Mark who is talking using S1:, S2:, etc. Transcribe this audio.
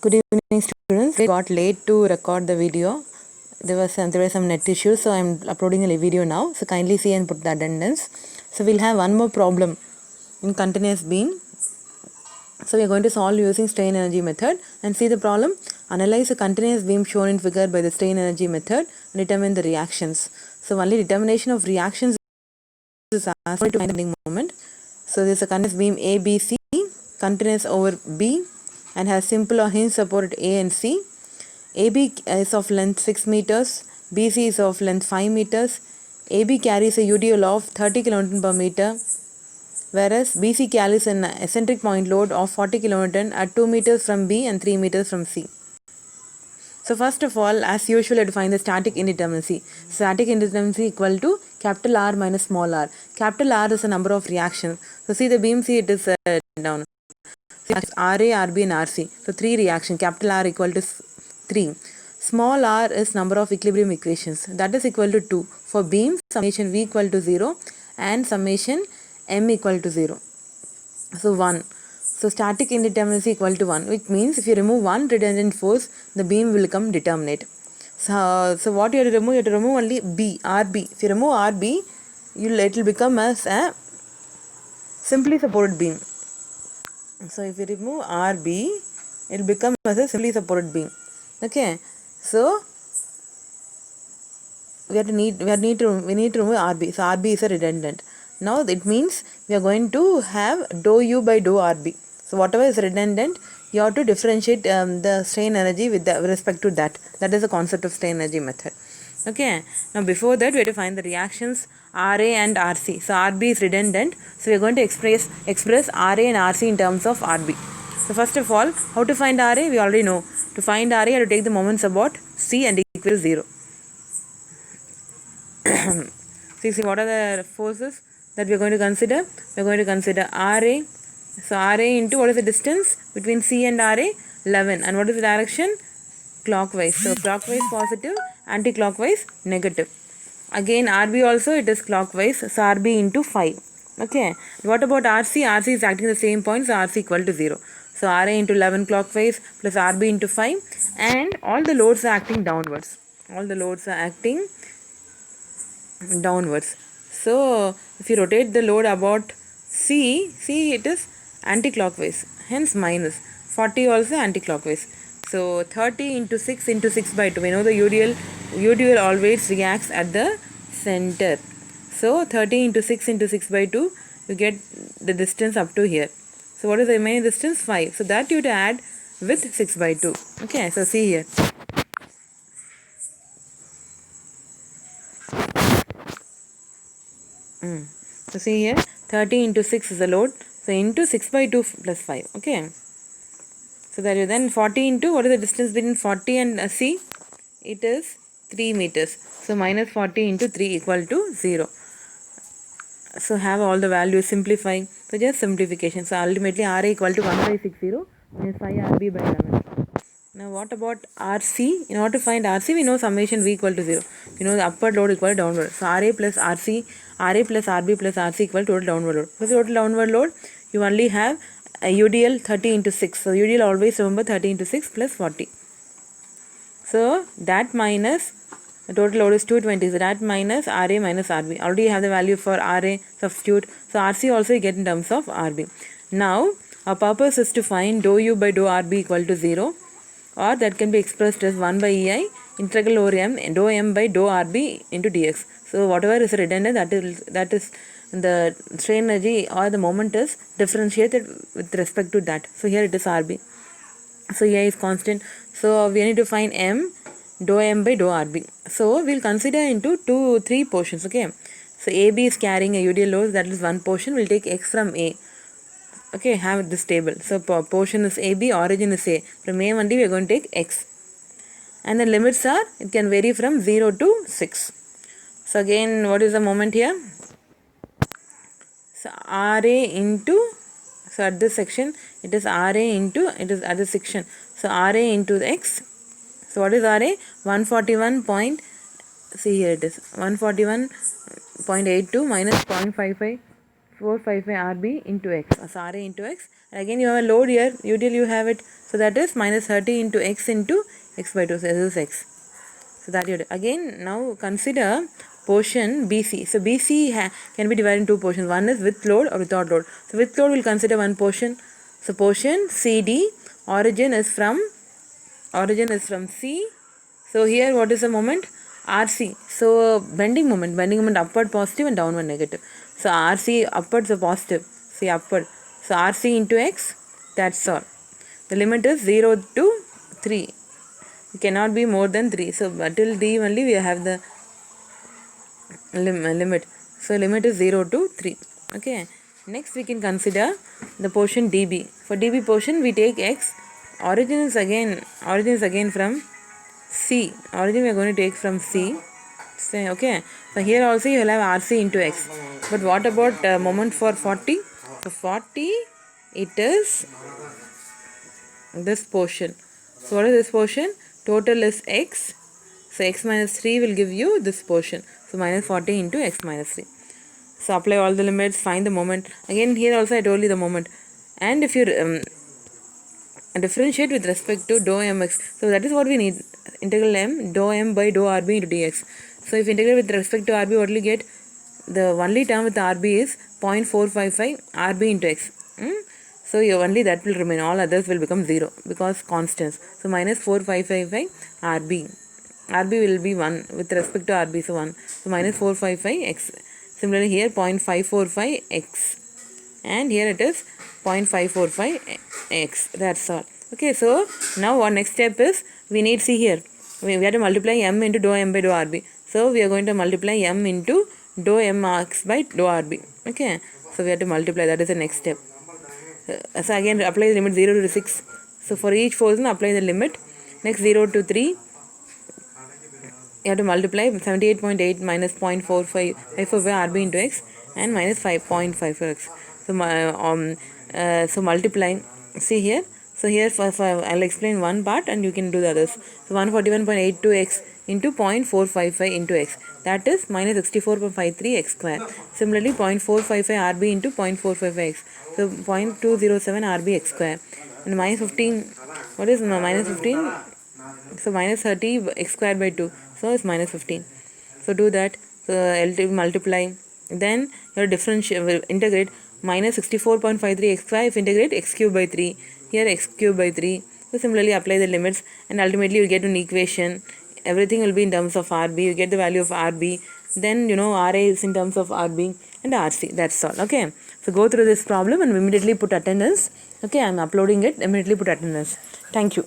S1: Good evening, students. We got late to record the video. There were some net issues, so I'm uploading the video now. So kindly see and put the attendance. So we'll have one more problem in continuous beam. So we are going to solve using strain energy method and see the problem. Analyze a continuous beam shown in figure by the strain energy method and determine the reactions. So only determination of reactions is asked to find moment. So this is a continuous beam ABC, continuous over B, and has simple or hinge support at A and C. AB is of length 6 meters, BC is of length 5 meters. AB carries a UDL of 30 kN per meter, whereas BC carries an eccentric point load of 40 kN at 2 meters from B and 3 meters from C. So first of all, as usual, you have to find the static indeterminacy. Static indeterminacy equal to capital R minus small r. Capital R is the number of reactions. So see the beam, see it is down. RA, RB and RC. So 3 reactions. Capital R equal to 3. Small r is number of equilibrium equations. That is equal to 2. For beams, summation V equal to 0 and summation M equal to 0. So 1. So static indeterminacy equal to 1, which means if you remove one redundant force, the beam will become determinate. So what you have to remove? You have to remove only B, RB. If you remove RB, it will become as a simply supported beam. So if you remove RB, it will become as a simply supported beam. Okay. So we need to remove RB. So RB is a redundant. Now it means we are going to have dou U by dou RB. So whatever is redundant, you have to differentiate the strain energy with respect to that. That is the concept of strain energy method. Okay. Now before that, we have to find the reactions RA and RC. So RB is redundant. So we are going to express RA and RC in terms of RB. So first of all, how to find RA? We already know. To find RA, you have to take the moments about C and equal to 0. See what are the forces that we are going to consider? We are going to consider RA. So RA into what is the distance between C and RA? 11. And what is the direction? Clockwise. So clockwise positive, anti-clockwise negative. Again RB also it is clockwise. So RB into 5. Okay. What about RC? RC is acting the same point. So RC equal to 0. So RA into 11 clockwise plus RB into 5. And all the loads are acting downwards. All the loads are acting downwards. So if you rotate the load about C it is anti-clockwise, hence minus. 40 also anti-clockwise. So 30 into 6 into 6 by 2. We know the UDL always reacts at the center. So 30 into 6 into 6 by 2, you get the distance up to here. So what is the remaining distance? 5. So that you have to add with 6 by 2. Okay, so see here. So see here 30 into 6 is the load. So into 6 by 2 plus 5. Okay. So that you then 40 into what is the distance between 40 and C? It is 3 meters. So minus 40 into 3 equal to 0. So have all the values simplify. So just simplification. So ultimately RA equal to 1 by 60 minus 5 RB by 11. Now what about RC? In order to find RC, we know summation V equal to 0. We know the upward load equal to downward. So RA plus RC, RA plus RB plus RC equal to total downward load. Because total downward load, you only have a UDL 30 into 6. So UDL always remember 30 into 6 plus 40. So that minus the total load is 220. So that minus RA minus RB. Already you have the value for RA, substitute. So RC also you get in terms of RB. Now our purpose is to find dou U by dou RB equal to 0. Or that can be expressed as 1 by EI integral over M dou M by dou RB into dx. So whatever is redundant, that is the strain energy or the moment is differentiated with respect to that. So here it is RB. So EI is constant. So we need to find M dou M by dou RB. So we'll consider into 3 portions. Okay. So AB is carrying a UDL load, that is one portion. We'll take X from A. Okay, have this table. So portion is AB, origin is A. From A only we are going to take X. And the limits are, it can vary from 0 to 6. So again, what is the moment here? So RA into, so at this section, it is RA into, it is at this section. So RA into X. So what is RA? 141 point, see here it is, 141.82 minus 0.55. 455 RB into X. So RA into X. And again you have a load here. UDL you have it So that is minus 30 into x into x by 2. So this is x. So that you do. Again, now consider portion BC. So BC can be divided in two portions. One is with load or without load. So with load we'll consider one portion. So portion CD, origin is from C. So here what is the moment? RC. So bending moment upward positive and downward negative. So RC upward is positive. See upward. So RC into x, that's all. The limit is 0 to 3. It cannot be more than 3. So till D only we have the limit. So limit is 0 to 3. Okay. Next we can consider the portion DB. For DB portion we take x. Origin is again from C. Origin we are going to take from C. So, okay. So here also you will have RC into x. But what about moment for 40? So 40 it is this portion. So what is this portion? Total is x. So x minus 3 will give you this portion. So minus 40 into x minus 3. So apply all the limits, find the moment. Again here also I told you the moment. And if you differentiate with respect to dou mx. So that is what we need. Integral m dou m by dou rb into dx. So if integrate with respect to rb, what will you get? The only term with rb is 0.455 rb into x. So only that will remain. All others will become 0 because constants. So minus 4555 rb. rb will be 1 with respect to rb. So 1. So minus 455 x. Similarly here 0.545 x. And here it is 0.545 x. That's all. Okay, so now our next step is we need, see here, we have to multiply m into dou m by dou rb. So we are going to multiply m into dou m x by dou rb. Okay, so we have to multiply. That is the next step. So again apply the limit 0 to 6. So for each portion apply the limit. Next 0 to 3. You have to multiply 78.8 minus 0.45 rb into x and minus 5.54 x. So multiply. See here. So here I'll explain one part and you can do the others. So 141.82 x into 0.455 into x. That is minus 64.53 x square. Similarly 0.455 rb into 0.455 x. So 0.207 rb x square. And minus 15. What is minus 15? So minus 30 x square by 2. So it's minus 15. So do that. So LT multiply. Then your differentiate, integrate minus 64.53 x square. If integrate x cube by 3. Here x cube by 3. So similarly apply the limits and ultimately you get an equation. Everything will be in terms of RB. You get the value of RB. Then RA is in terms of RB and RC. That's all. Okay. So go through this problem and immediately put attendance. Okay, I'm uploading it. Immediately put attendance. Thank you.